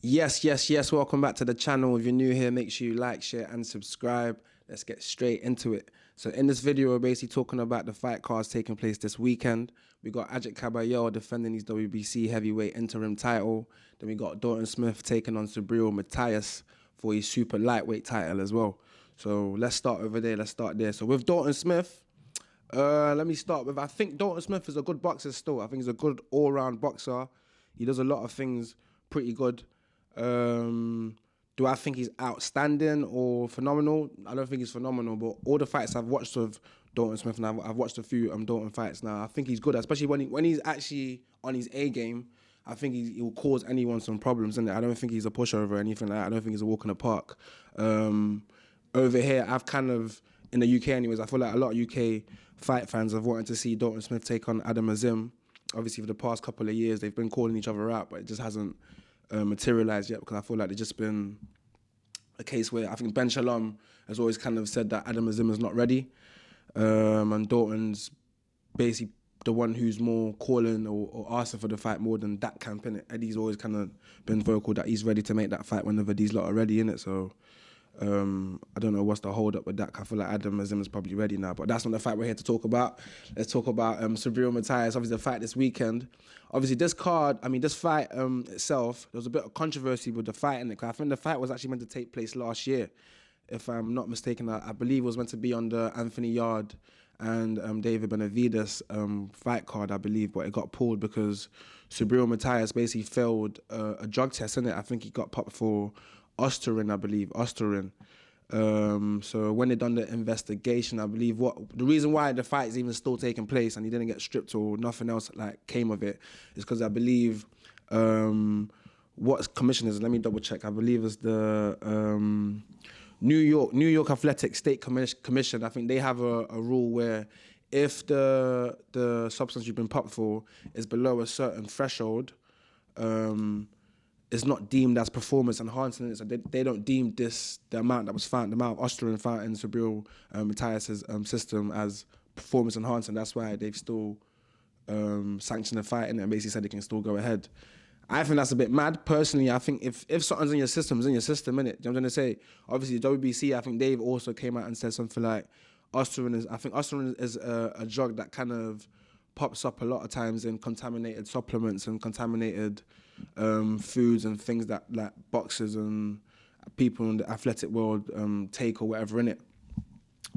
Yes. Welcome back to the channel. If you're new here, make sure you like, share, and subscribe. Let's get straight into it. So in this video, we're basically talking about the fight cards taking place this weekend. We got Kabayel defending his WBC heavyweight interim title. Then we got Dalton Smith taking on Subriel Matias for his super lightweight title as well. So let's start over there. Let's start there. So with Dalton Smith, let me start with, I think Dalton Smith is a good boxer still. I think he's a good all-round boxer. He does a lot of things pretty good. Do I think he's outstanding or phenomenal? I don't think he's phenomenal, but all the fights I've watched of Dalton Smith, and I've watched a few Dalton fights now, I think he's good, especially when he's actually on his A game. I think he will cause anyone some problems, innit? I don't think he's a pushover or anything like that. I don't think he's a walk in the park. Over here, I've kind of, in the UK anyways, I feel like a lot of UK fight fans have wanted to see Dalton Smith take on Adam Azim. Obviously, for the past couple of years, they've been calling each other out, but it just hasn't materialized yet, because I feel like it's just been a case where I think Ben Shalom has always kind of said that Adam Azim is not ready, and Dalton's basically the one who's more calling or asking for the fight more than that camp, innit? Eddie's always kind of been vocal that he's ready to make that fight whenever these lot are ready, innit? So I don't know what's the hold up with that. I feel like Adam Azim is probably ready now, but that's not the fight we're here to talk about. Let's talk about Subriel Matias. Obviously, the fight this weekend. Obviously, this fight itself, there was a bit of controversy with the fight in it, because I think the fight was actually meant to take place last year, if I'm not mistaken. I believe it was meant to be on the Anthony Yard and David Benavides fight card, I believe, but it got pulled because Subriel Matias basically failed a drug test, innit? I think he got popped for Osterin, I believe, Osterin. So when they done the investigation, I believe the reason why the fight is even still taking place and he didn't get stripped or nothing else like came of it is because I believe what commission is, let me double check. I believe it's the New York Athletic State Commission. I think they have a rule where if the substance you've been popped for is below a certain threshold, is not deemed as performance enhancing. So they don't deem the amount that was found, the amount of Osterin found in Subriel Matias' system as performance enhancing. That's why they've still sanctioned the fight and basically said they can still go ahead. I think that's a bit mad. Personally, I think if something's in your system, it's in your system, innit? You know what I'm trying to say? Obviously, the WBC, I think they've also came out and said something like Osterin is a drug that kind of pops up a lot of times in contaminated supplements and contaminated foods and things that like boxers and people in the athletic world take or whatever, innit?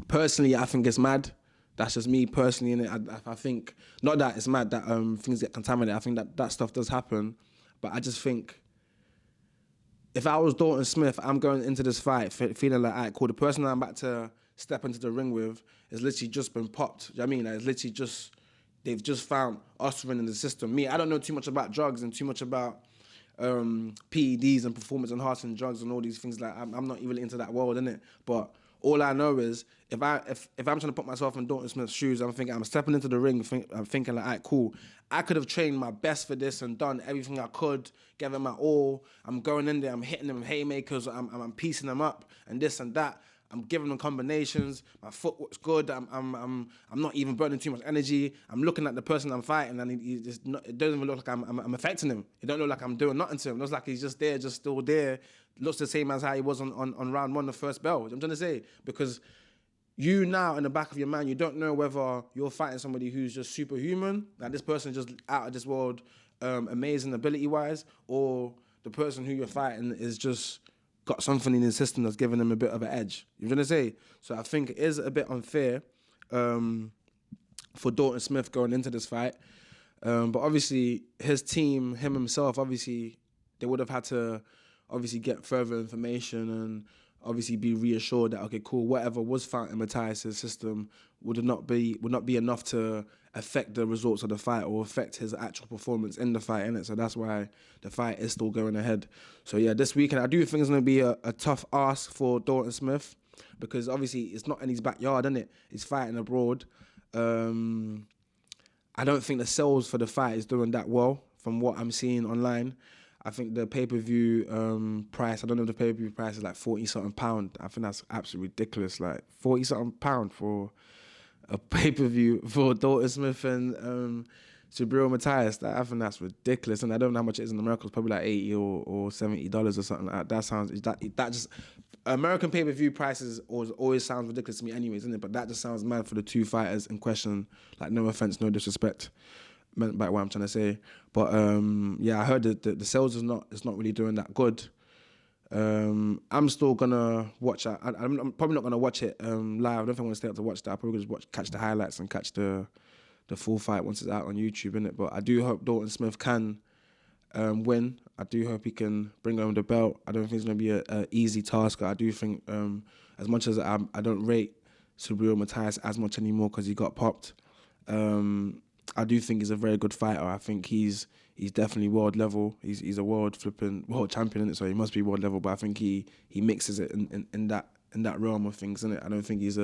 Personally, I think it's mad. That's just me personally, innit? I think, not that it's mad that things get contaminated. I think that stuff does happen. But I just think, if I was Dalton Smith, I'm going into this fight feeling like, all right, cool, the person I'm about to step into the ring with has literally just been popped. Do you know what I mean? Like, it's literally just, they've just found Osterin in the system. Me, I don't know too much about drugs and too much about PEDs and performance enhancing drugs and all these things. Like, I'm not even into that world, innit? But all I know is if I'm trying to put myself in Dalton Smith's shoes, I'm stepping into the ring, I'm thinking like, all right, cool, I could have trained my best for this and done everything I could, given my all. I'm going in there, I'm hitting them haymakers, I'm piecing them up and this and that. I'm giving them combinations. My footwork's good. I'm not even burning too much energy. I'm looking at the person I'm fighting, and it doesn't even look like I'm affecting him. It don't look like I'm doing nothing to him. It looks like he's just there, just still there. Looks the same as how he was on round one, the first bell. I'm trying to say, because you now in the back of your mind, you don't know whether you're fighting somebody who's just superhuman, like this person just out of this world, amazing ability-wise, or the person who you're fighting is just got something in his system that's giving him a bit of an edge. You know what I'm trying to say? So I think it is a bit unfair for Dalton Smith going into this fight. But obviously, his team, him himself, obviously, they would have had to obviously get further information and obviously be reassured that, okay, cool, whatever was found in Matias' system would not be enough to affect the results of the fight or affect his actual performance in the fight, innit? So that's why the fight is still going ahead. So yeah, this weekend I do think it's going to be a tough ask for Dalton Smith, because obviously it's not in his backyard, innit? He's fighting abroad. I don't think the sales for the fight is doing that well from what I'm seeing online. I think the pay-per-view price, I don't know if the pay-per-view price is like 40-something pound. I think that's absolutely ridiculous. Like 40-something pound for a pay-per-view for Dalton Smith and Subriel Matias, I think that's ridiculous, and I don't know how much it is in America. It's probably like $80 or $70 or something like that. That sounds that just American pay-per-view prices always sounds ridiculous to me, anyways, isn't it? But that just sounds mad for the two fighters in question. Like, no offense, no disrespect, meant by what I'm trying to say. But yeah, I heard that the sales is not really doing that good. I'm still gonna watch it. I'm probably not gonna watch it live. I don't think I'm gonna stay up to watch that. I'll probably just catch the highlights and catch the full fight once it's out on YouTube, innit? But I do hope Dalton Smith can win. I do hope he can bring home the belt. I don't think it's gonna be a easy task. I do think as much as I don't rate Subriel Matias as much anymore because he got popped. I do think he's a very good fighter. I think he's definitely world level. He's a world champion, innit? So he must be world level. But I think he mixes it in that realm of things, innit? I don't think he's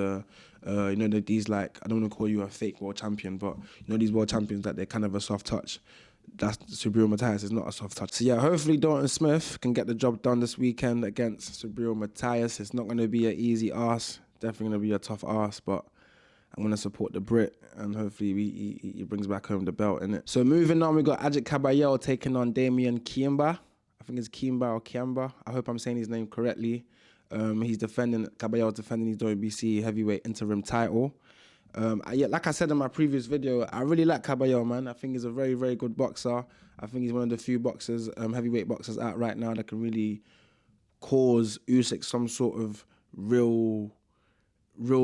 these, like, I don't want to call you a fake world champion, but these world champions that they're kind of a soft touch. That's Subriel Matias is not a soft touch. So yeah, hopefully Dalton Smith can get the job done this weekend against Subriel Matias. It's not going to be an easy ass. Definitely going to be a tough ass, but I'm going to support the Brit, and hopefully he brings back home the belt, innit? So moving on, we got Kabayel taking on Damian Kiemba. I think it's Kiemba or Kiamba. I hope I'm saying his name correctly. Kabayel's defending his WBC heavyweight interim title. Like I said in my previous video, I really like Kabayel, man. I think he's a very, very good boxer. I think he's one of the few boxers, heavyweight boxers out right now that can really cause Usyk some sort of real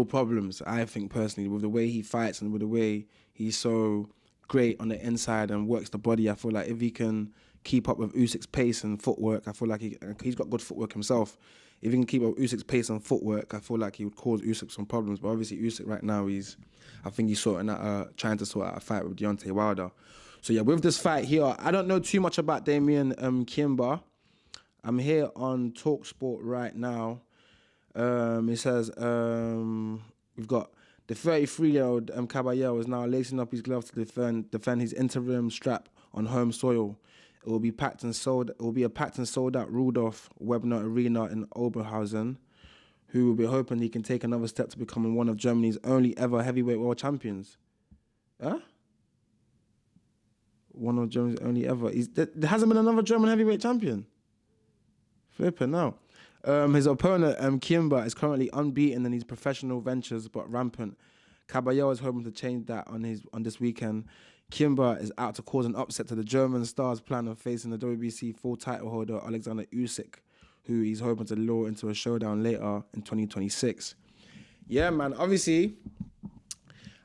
problems, I think, personally, with the way he fights and with the way he's so great on the inside and works the body. I feel like if he can keep up with Usyk's pace and footwork, I feel like he's got good footwork himself. If he can keep up with Usyk's pace and footwork, I feel like he would cause Usyk some problems. But obviously Usyk right now, I think he's trying to sort out a fight with Deontay Wilder. So yeah, with this fight here, I don't know too much about Damian Kiemba. I'm here on TalkSport right now. It says we've got the 33-year-old Kabayel is now lacing up his gloves to defend his interim strap on home soil. It will be a packed and sold out Rudolph Webner Arena in Oberhausen, who will be hoping he can take another step to becoming one of Germany's only ever heavyweight world champions. Huh? One of Germany's only ever. There hasn't been another German heavyweight champion. Flipping now. His opponent, Kiemba, is currently unbeaten in his professional ventures, but rampant. Kabayel is hoping to change that on this weekend. Kiemba is out to cause an upset to the German star's plan of facing the WBC full title holder Alexander Usyk, who he's hoping to lure into a showdown later in 2026. Yeah, man, obviously,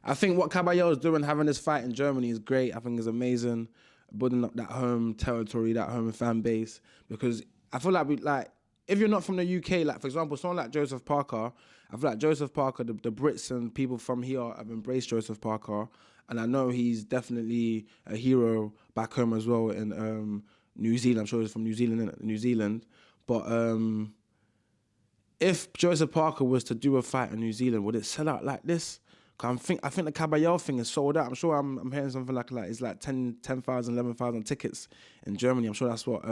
I think what Kabayel is doing, having this fight in Germany, is great. I think it's amazing, building up that home territory, that home fan base, because I feel like if you're not from the UK, like, for example, someone like Joseph Parker, I feel like Joseph Parker, the Brits and people from here have embraced Joseph Parker, and I know he's definitely a hero back home as well in New Zealand. I'm sure he's from New Zealand. But if Joseph Parker was to do a fight in New Zealand, would it sell out like this? I think the Kabayel thing is sold out. I'm sure I'm hearing something like it's like 10,000, 11,000 tickets in Germany. I'm sure that's what...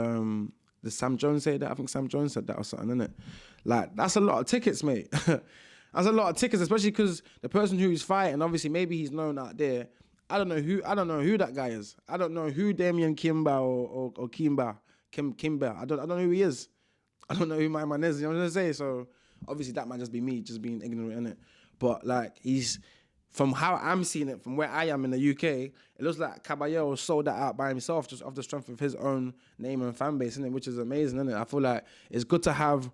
Did Sam Jones say that? I think Sam Jones said that or something, innit? Like, that's a lot of tickets, mate. That's a lot of tickets, especially because the person who he's fighting, obviously, maybe he's known out there. I don't know who that guy is. I don't know who Damian Kiemba or Kimba. I don't know who he is. I don't know who my man is. You know what I'm saying? So obviously that might just be me, just being ignorant, innit? But like, from how I'm seeing it, from where I am in the UK, it looks like Kabayel sold that out by himself, just off the strength of his own name and fan base, innit? Which is amazing, innit? I feel like it's good to have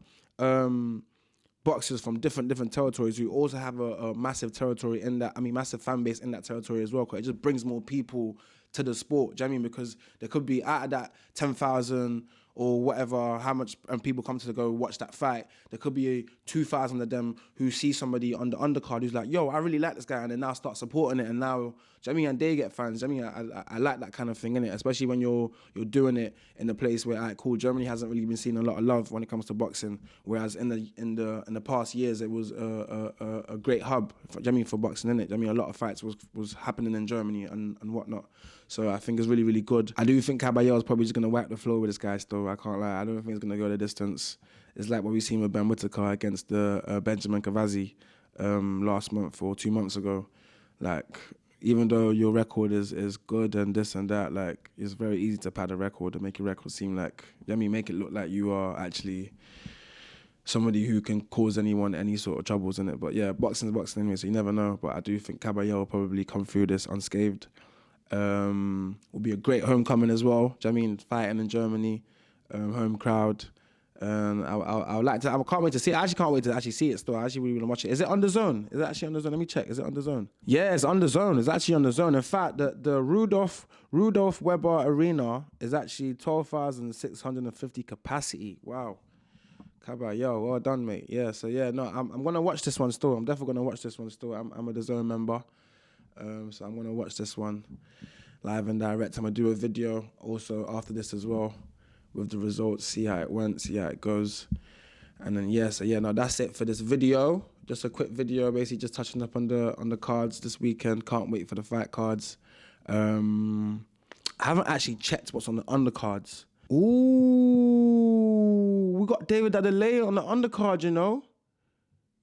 boxers from different territories who also have a massive territory in that, massive fan base in that territory as well, because it just brings more people to the sport. Do you know what I mean? Because there could be, out of that 10,000 or whatever, how much people come to go watch that fight, there could be 2,000 of them who see somebody on the undercard who's like, yo, I really like this guy, and they now start supporting it, and now, do you know what I mean? And they get fans. Do you know what I mean? I like that kind of thing, innit? Especially when you're doing it in a place where, alright, cool, Germany hasn't really been seeing a lot of love when it comes to boxing, whereas in the past years it was a great hub for, do you know what I mean, for boxing, innit? Do you know what I mean? A lot of fights was happening in Germany and whatnot. So I think it's really, really good. I do think Kabayel is probably just going to wipe the floor with this guy still. I can't lie. I don't think he's going to go the distance. It's like what we've seen with Ben Whittaker against the Benjamin Kavazi last month or 2 months ago. Like, even though your record is good and this and that, like, it's very easy to pad a record and make your record seem like, I mean, make it look like you are actually somebody who can cause anyone any sort of troubles in it. But yeah, boxing's boxing anyway, so you never know. But I do think Kabayel will probably come through this unscathed. Will be a great homecoming as well. Do you know what I mean? Fighting in Germany, home crowd. I would like to. I can't wait to see it. I actually can't wait to actually see it still. I actually really want to watch it. Is it on the zone? Is it actually on the zone? Let me check. Is it on the zone? Yeah, it's on the zone. It's actually on the zone. In fact, the Rudolph Weber Arena is actually 12,650 capacity. Wow. Kabayel, well done, mate. Yeah, so yeah, no, I'm gonna watch this one still. I'm definitely gonna watch this one still. I'm a DAZN member, so I'm gonna watch this one live and direct. I'm gonna do a video also after this as well with the results, see how it went, see how it goes, and then yeah, so yeah, no, that's it for this video. Just a quick video, basically just touching up on the cards this weekend. Can't wait for the fight cards. I haven't actually checked what's on the undercards. Ooh, we got David Adelaide on the undercard, you know?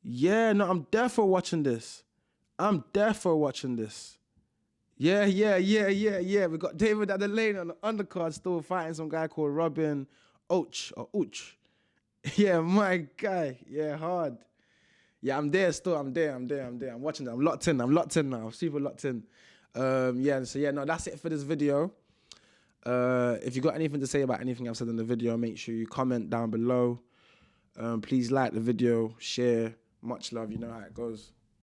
Yeah, no, I'm there for watching this. I'm there for watching this. Yeah. We got David Adelaide on the undercard still fighting some guy called Robin Ouch. Yeah, my guy. Yeah, hard. Yeah, I'm there still. I'm there. I'm watching it. I'm locked in now. I'm super locked in. Yeah, so yeah, no, that's it for this video. If you got anything to say about anything I've said in the video, make sure you comment down below. Please like the video, share. Much love, you know how it goes.